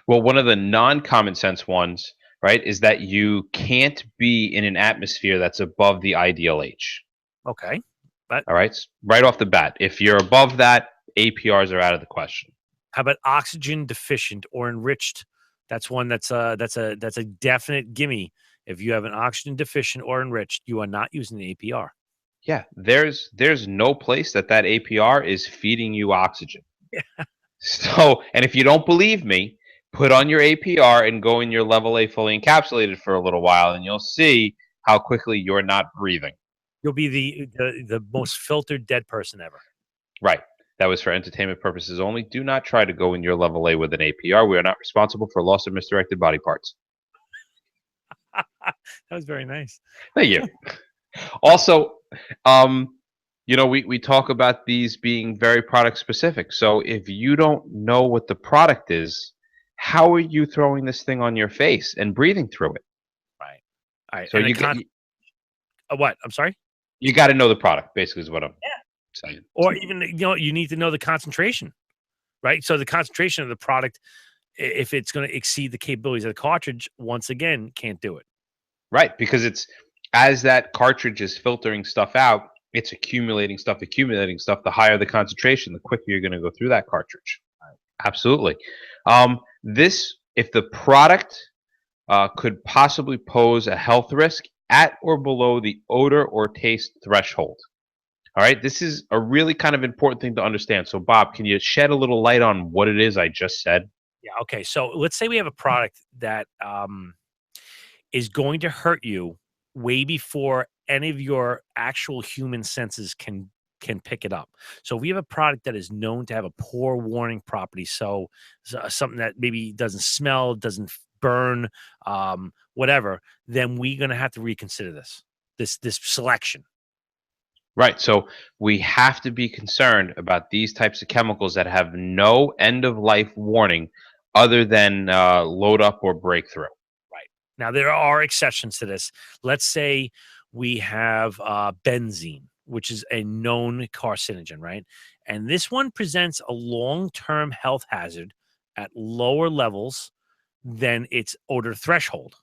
Well, one of the non-common sense ones, right, is that you can't be in an atmosphere that's above the ideal H. Okay. But All right, right off the bat, if you're above that, APRs are out of the question. how about oxygen deficient or enriched? That's one that's a definite gimme. If you have an oxygen deficient or enriched, you are not using the APR. Yeah, there's no place that APR is feeding you oxygen. So, and if you don't believe me, put on your APR and go in your level A fully encapsulated for a little while, and you'll see how quickly you're not breathing. You'll be the most filtered dead person ever. Right. That was for entertainment purposes only. Do not try to go in your level A with an APR. We are not responsible for loss of misdirected body parts. That was very nice. Thank you. Also, we talk about these being very product specific. So if you don't know what the product is, how are you throwing this thing on your face and breathing through it? Right. All right. So And what? I'm sorry? you got to know the product. Basically, is what I'm Yeah. saying. Or even, you need to know the concentration, right? So the concentration of the product, if it's going to exceed the capabilities of the cartridge, once again, can't do it. Right, because it's as that cartridge is filtering stuff out, it's accumulating stuff, accumulating stuff. The higher the concentration, the quicker you're going to go through that cartridge. Absolutely. This, if the product could possibly pose a health risk at or below the odor or taste threshold. All right, this is a really kind of important thing to understand. So, Bob, can you shed a little light on what it is I just said? Yeah. Okay. So let's say we have a product that is going to hurt you way before any of your actual human senses can pick it up. So if we have a product that is known to have a poor warning property, so something that maybe doesn't smell, doesn't burn, whatever, then we're going to have to reconsider this selection. Right. So we have to be concerned about these types of chemicals that have no end of life warning other than load up or breakthrough. Right. Now, there are exceptions to this. Let's say we have benzene, which is a known carcinogen, right? And this one presents a long term health hazard at lower levels than its odor threshold.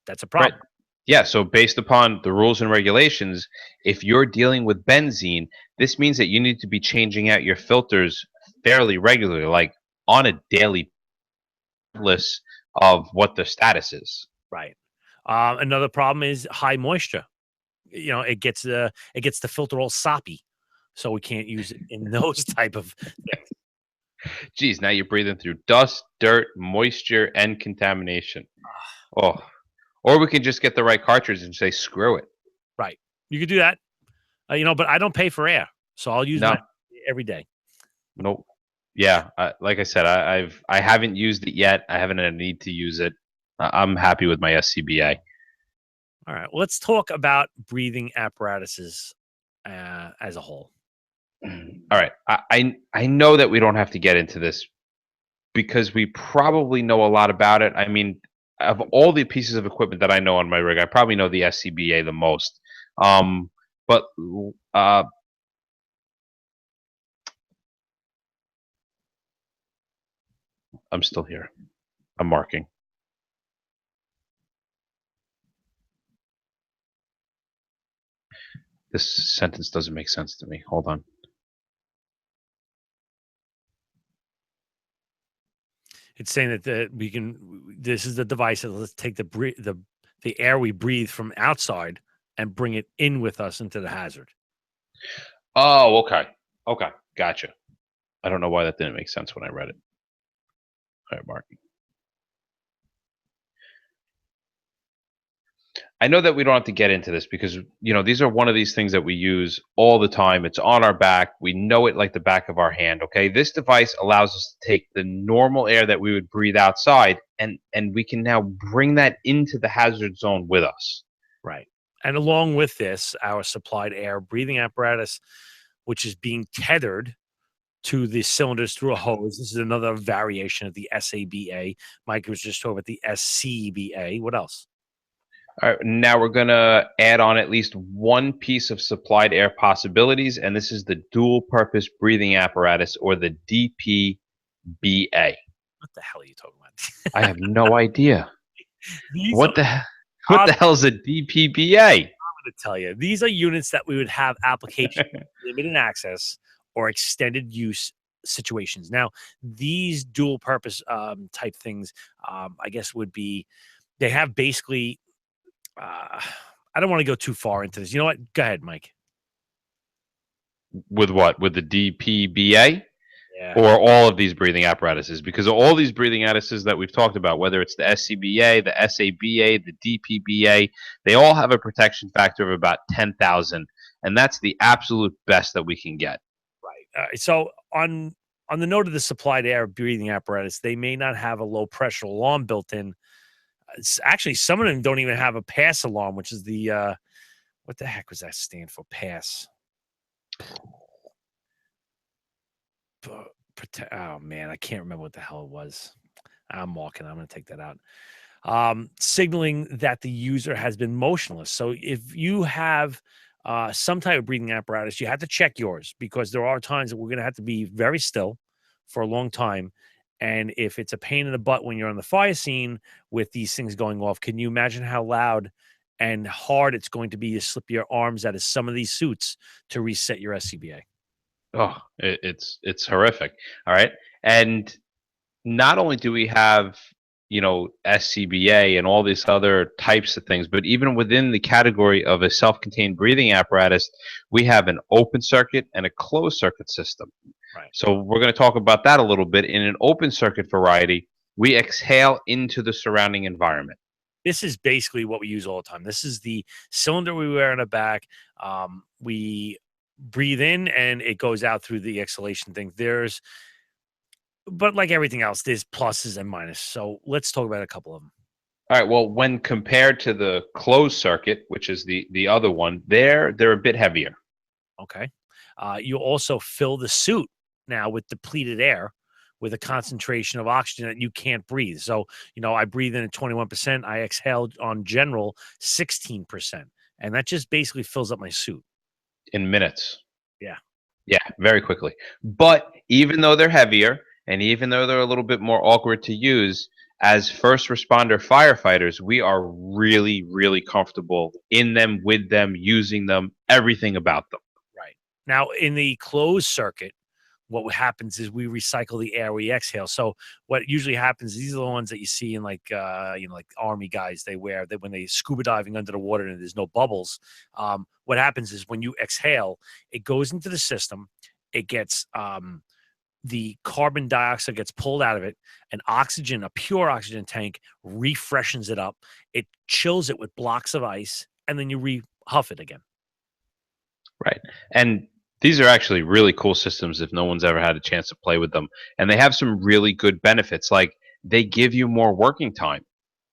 That's a Right. problem. Yeah. So based upon the rules and regulations, if you're dealing with benzene, this means that you need to be changing out your filters fairly regularly, like on a daily list of what the status is. Right. Another problem is high moisture. It gets the filter all soppy, so we can't use it in those type of things. Geez, now you're breathing through dust, dirt, moisture, and contamination. Oh, or we can just get the right cartridge and say, screw it. Right. You could do that, but I don't pay for air, so I'll use No, my every day. nope. Yeah, like I said, I haven't used it yet. I haven't had a need to use it. I'm happy with my SCBA. All right. Well, let's talk about breathing apparatuses as a whole. All right, I know that we don't have to get into this because we probably know a lot about it. I mean, of all the pieces of equipment that I know on my rig, I probably know the SCBA the most. But I'm still here. I'm marking. This sentence doesn't make sense to me. Hold on. It's saying that this is the device that let's take the air we breathe from outside and bring it in with us into the hazard. Oh, okay. Okay. Gotcha. I don't know why that didn't make sense when I read it. All right, Mark. I know that we don't have to get into this because, these are one of these things that we use all the time. It's on our back. We know it like the back of our hand, okay? This device allows us to take the normal air that we would breathe outside and we can now bring that into the hazard zone with us. Right. And along with this, our supplied air breathing apparatus, which is being tethered to the cylinders through a hose. This is another variation of the SABA. Mike was just talking about the SCBA. What else? All right, now we're going to add on at least one piece of supplied air possibilities, and this is the dual purpose breathing apparatus, or the DPBA. What the hell are you talking about? I have no idea. What the hell is a DPBA? I'm going to tell you. These are units that we would have application limited access or extended use situations. Now, these dual purpose type things, I guess, would be they have basically. I don't want to go too far into this. You know what? Go ahead, Mike. With what? With the DPBA? Yeah. Or all of these breathing apparatuses? Because all these breathing apparatuses that we've talked about, whether it's the SCBA, the SABA, the DPBA, they all have a protection factor of about 10,000, and that's the absolute best that we can get. Right. So on the note of the supplied air breathing apparatus, they may not have a low pressure alarm built in. Actually, some of them don't even have a pass alarm, which is the what the heck was that stand for? Pass. Oh man, I can't remember what the hell it was. I'm walking. I'm going to take that out. Signaling that the user has been motionless. So if you have some type of breathing apparatus, you have to check yours, because there are times that we're going to have to be very still for a long time. And if it's a pain in the butt when you're on the fire scene with these things going off, can you imagine how loud and hard it's going to be to slip your arms out of some of these suits to reset your SCBA? Oh, it's horrific. All right. And not only do we have, SCBA and all these other types of things, but even within the category of a self-contained breathing apparatus, we have an open circuit and a closed circuit system. Right. So we're going to talk about that a little bit. In an open circuit variety, we exhale into the surrounding environment. This is basically what we use all the time. This is the cylinder we wear on the back. We breathe in and it goes out through the exhalation thing. But like everything else, there's pluses and minuses. So let's talk about a couple of them. All right. Well, when compared to the closed circuit, which is the other one, they're a bit heavier. Okay. You also fill the suit now with depleted air, with a concentration of oxygen that you can't breathe. So, I breathe in at 21%. I exhale on general 16%. And that just basically fills up my suit. In minutes. Yeah. Yeah, very quickly. But even though they're heavier and even though they're a little bit more awkward to use, as first responder firefighters, we are really, really comfortable in them, with them, using them, everything about them. Right. Now, in the closed circuit, what happens is we recycle the air we exhale. So what usually happens, these are the ones that you see in like army guys, they wear that when they scuba diving under the water and there's no bubbles. What happens is when you exhale, it goes into the system. It gets the carbon dioxide gets pulled out of it, and oxygen, a pure oxygen tank, refreshes it up. It chills it with blocks of ice, and then you huff it again. Right. And these are actually really cool systems if no one's ever had a chance to play with them. And they have some really good benefits. Like they give you more working time.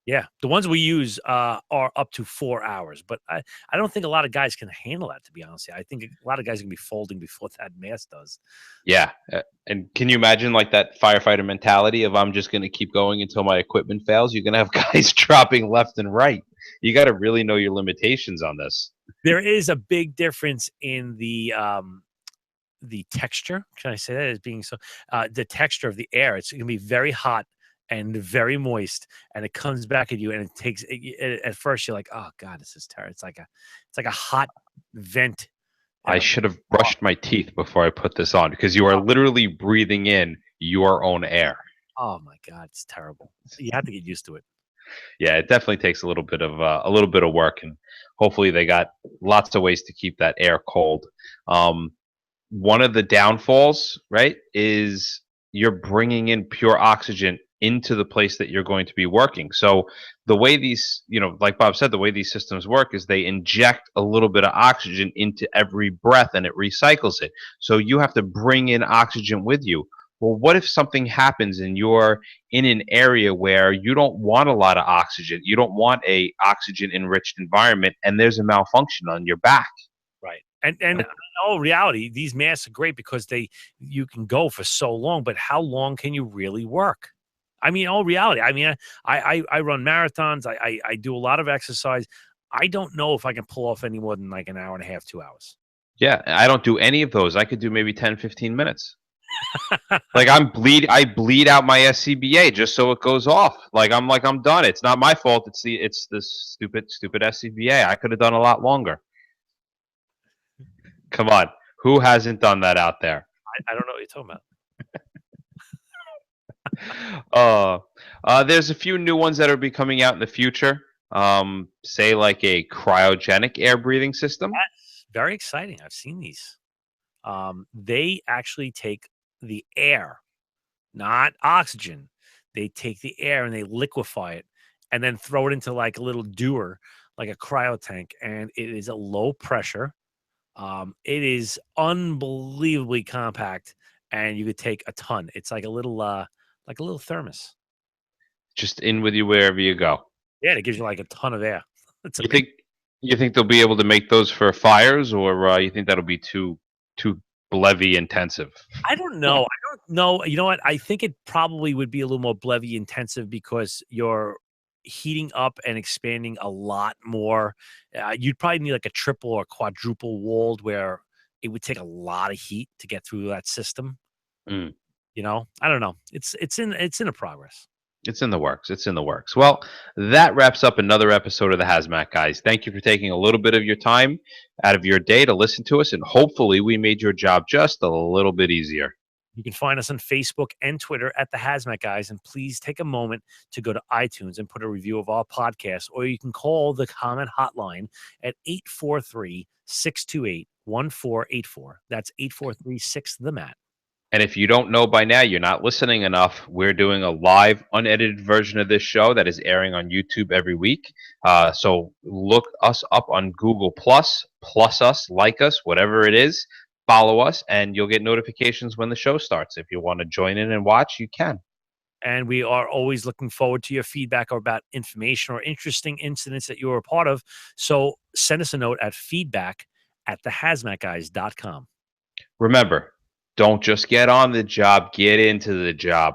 Yeah. The ones we use are up to 4 hours, but I don't think a lot of guys can handle that, to be honest. I think a lot of guys are going to be folding before that mask does. Yeah. And can you imagine like that firefighter mentality of I'm just going to keep going until my equipment fails? You're going to have guys dropping left and right. You got to really know your limitations on this. There is a big difference in the texture. Can I say that as being so? The texture of the air. It's going to be very hot and very moist, and it comes back at you, and it takes. At first, you're like, "Oh God, this is terrible." It's like a hot vent. I should have brushed my teeth before I put this on because you are literally breathing in your own air. Oh my God, it's terrible. You have to get used to it. Yeah, it definitely takes a little bit of work, and hopefully they got lots of ways to keep that air cold. One of the downfalls, right, is you're bringing in pure oxygen into the place that you're going to be working. So the way these, like Bob said, the way these systems work is they inject a little bit of oxygen into every breath and it recycles it. So you have to bring in oxygen with you. Well, what if something happens and you're in an area where you don't want a lot of oxygen, you don't want a oxygen enriched environment, and there's a malfunction on your back? Right. And in all reality, these masks are great because you can go for so long, but how long can you really work? I mean, all reality. I mean, I run marathons. I do a lot of exercise. I don't know if I can pull off any more than like an hour and a half, 2 hours. Yeah, I don't do any of those. I could do maybe 10, 15 minutes. Like I bleed out my SCBA just so it goes off. I'm done. It's not my fault. It's this stupid SCBA. I could have done a lot longer. Come on. Who hasn't done that out there? I don't know what you're talking about. There's a few new ones that will be coming out in the future. Say like a cryogenic air breathing system. That's very exciting. I've seen these. They actually take the air, not oxygen. They take the air and they liquefy it and then throw it into like a little dewar, like a cryo tank. And it is a low pressure. It is unbelievably compact, and you could take a ton. It's like a little thermos. Just in with you wherever you go. Yeah, it gives you like a ton of air. It's You think you think they'll be able to make those for fires, or you think that'll be too Levy intensive? I don't know. I don't know. You know what? I think it probably would be a little more Levy intensive because you're heating up and expanding a lot more. You'd probably need like a triple or quadruple walled where it would take a lot of heat to get through that system. Mm. I don't know. It's in a progress. It's in the works. It's in the works. Well, that wraps up another episode of the Haz Mat Guys. Thank you for taking a little bit of your time out of your day to listen to us, and hopefully we made your job just a little bit easier. You can find us on Facebook and Twitter at the Haz Mat Guys, and please take a moment to go to iTunes and put a review of our podcast, or you can call the comment hotline at 843-628-1484. That's 843-6-THE-MAT. And if you don't know by now, you're not listening enough. We're doing a live, unedited version of this show that is airing on YouTube every week. So look us up on Google plus us, like us, whatever it is. Follow us, and you'll get notifications when the show starts. If you want to join in and watch, you can. And we are always looking forward to your feedback about information or interesting incidents that you're a part of. So send us a note at feedback@thehazmatguys.com. Remember, don't just get on the job, get into the job.